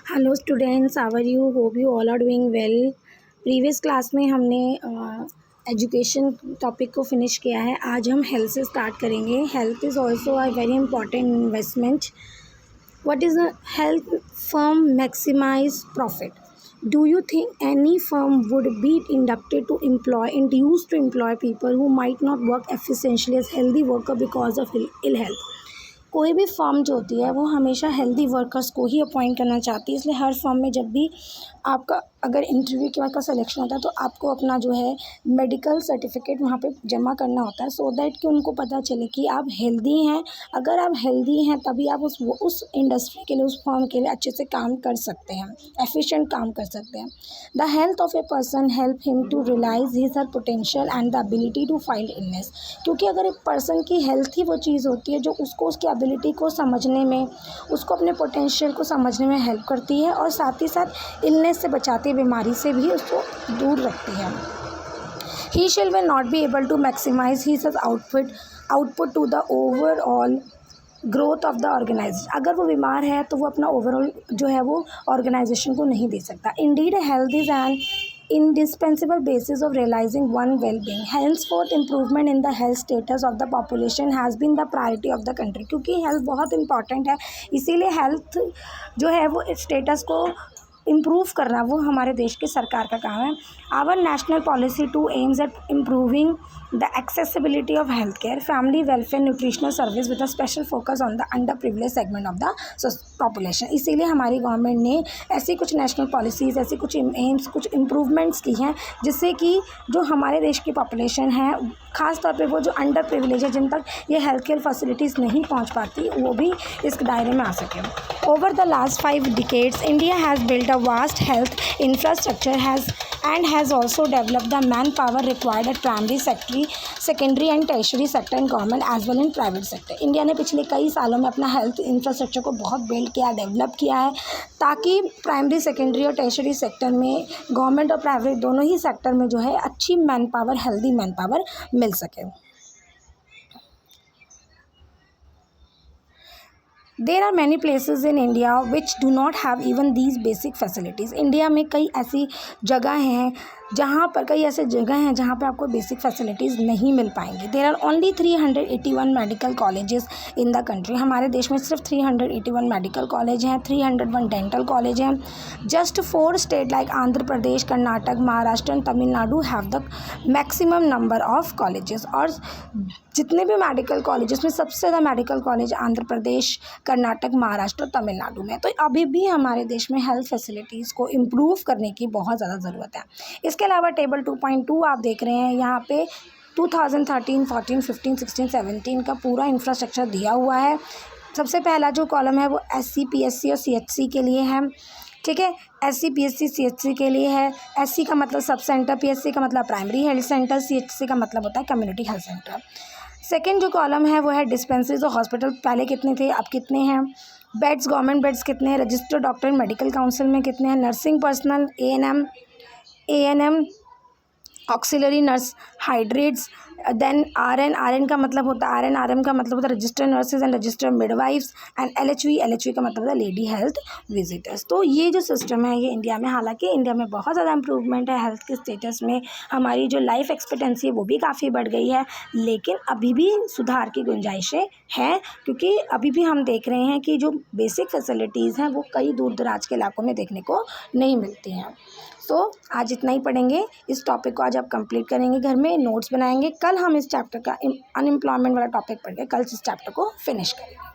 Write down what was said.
Hello students, how are you? Hope you all are doing well. Previous class में हमने education topic को finish किया है। आज हम हेल्थ से स्टार्ट करेंगे। Health is also a very important investment. What is a health firm maximise profit? Do you think any firm would be induced to employ people who might not work efficiently as healthy worker because of ill health? कोई भी firm जो होती है वो हमेशा healthy workers को ही appoint करना चाहती है। इसलिए हर फर्म में जब भी आपका अगर इंटरव्यू के बाद का सिलेक्शन होता है तो आपको अपना जो है मेडिकल सर्टिफिकेट वहाँ पे जमा करना होता है, सो दैट कि उनको पता चले कि आप हेल्दी हैं। अगर आप हेल्दी हैं तभी आप उस इंडस्ट्री के लिए, उस फर्म के लिए अच्छे से काम कर सकते हैं, एफिशिएंट काम कर सकते हैं। The health of a person help him to realise his her potential and the ability to fight illness. क्योंकि अगर एक पर्सन की हेल्थ ही वो चीज़ होती है जो उसको उसकी एबिलिटी को समझने में, उसको अपने पोटेंशियल को समझने में हेल्प करती है और साथ ही साथ इलनेस से बचाती है, बीमारी से भी उसको दूर रखती है। He shall will not be able to maximise his output to the overall growth of the organisation. अगर वो बीमार है तो वो अपना ओवरऑल जो है वो ऑर्गेनाइजेशन को नहीं दे सकता। Indeed health is an indispensable basis of realizing one well-being. Henceforth, improvement in the health status of the population has been the priority of the country. क्योंकि हेल्थ बहुत इंपॉर्टेंट है, इसीलिए हेल्थ जो है वो स्टेटस को इम्प्रूव करना वो हमारे देश की सरकार का काम है। Our national policy to aims at improving the accessibility of health care, family welfare, nutritional service with a special focus on the under privilege segment of the population. इसीलिए हमारी गवर्नमेंट ने ऐसी कुछ नेशनल पॉलिसीज़, ऐसी कुछ AIIMS, कुछ improvements की हैं जिससे कि जो हमारे देश की पॉपुलेशन है, ख़ास तौर पे वो जो अंडर प्रिविलेज है, जिन तक ये हेल्थ केयर फैसिलिटीज़ नहीं पहुंच पाती, वो भी इस दायरे में आ सके। Over the last 5 decades, India has built a vast health infrastructure has also developed the manpower required at primary, secondary and tertiary sector in government as well in private sector. India ने पिछले कई सालों में अपना health infrastructure को बहुत build किया, develop किया है, ताकि प्राइमरी, सेकेंडरी और टर्शियरी सेक्टर में, गवर्नमेंट और प्राइवेट दोनों ही सेक्टर में जो है अच्छी man power, healthy man power मिल सके। There are many places in India which do not have even these basic facilities. India में कई ऐसी जगह हैं जहाँ पर आपको बेसिक फैसिलिटीज़ नहीं मिल पाएंगी। There are only 381 medical colleges in the country. हमारे देश में सिर्फ 381 मेडिकल कॉलेज हैं, 301 डेंटल कॉलेज हैं। Just 4 state like Andhra Pradesh, Karnataka, Maharashtra and Tamil Nadu have the maximum number of colleges. और जितने भी मेडिकल कॉलेजेस में सबसे ज़्यादा मेडिकल कॉलेज आंध्र प्रदेश, कर्नाटक, महाराष्ट्र और तमिलनाडु में। तो अभी भी हमारे देश में हेल्थ फैसिलिटीज़ को इम्प्रूव करने की बहुत ज़्यादा ज़रूरत है। इसके अलावा टेबल 2.2 आप देख रहे हैं, यहाँ पे 2013, 14, 15, 16, 17 का पूरा इंफ्रास्ट्रक्चर दिया हुआ है। सबसे पहला जो कॉलम है वो SC, PSC और CHC के लिए है, ठीक है। SC, PSC, CHC के लिए है। SC का मतलब सब सेंटर, PSC का मतलब प्राइमरी हेल्थ सेंटर, CHC का मतलब होता है कम्युनिटी हेल्थ सेंटर। सेकेंड जो कॉलम है वो है डिस्पेंसरीज और हॉस्पिटल, पहले कितने थे अब कितने हैं। बेड्स, गवर्नमेंट बेड्स कितने हैं, रजिस्टर्ड डॉक्टर मेडिकल काउंसिल में कितने हैं, nursing personnel, ANM, auxiliary nurse, हाइड्रेट्स, देन RN का मतलब होता है RM का मतलब होता है registered nurses and registered midwives, and LHV का मतलब होता है लेडी हेल्थ विजिटर्स। तो ये जो सिस्टम है ये इंडिया में, हालांकि इंडिया में बहुत ज़्यादा इंप्रूवमेंट है हेल्थ के स्टेटस में, हमारी जो लाइफ एक्सपेक्टेंसी है वो भी काफ़ी बढ़ गई है, लेकिन अभी भी सुधार की गुंजाइशें हैं, क्योंकि अभी भी हम देख रहे हैं कि जो बेसिक फैसिलिटीज़ हैं वो कई दूर दराज के इलाकों में देखने को नहीं मिलती हैं। तो आज इतना ही पढ़ेंगे, इस टॉपिक को आज आप कंप्लीट करेंगे, घर में नोट्स बनाएंगे। कल हम इस चैप्टर का अनएम्प्लॉयमेंट वाला टॉपिक पढ़ के कल इस चैप्टर को फिनिश करेंगे।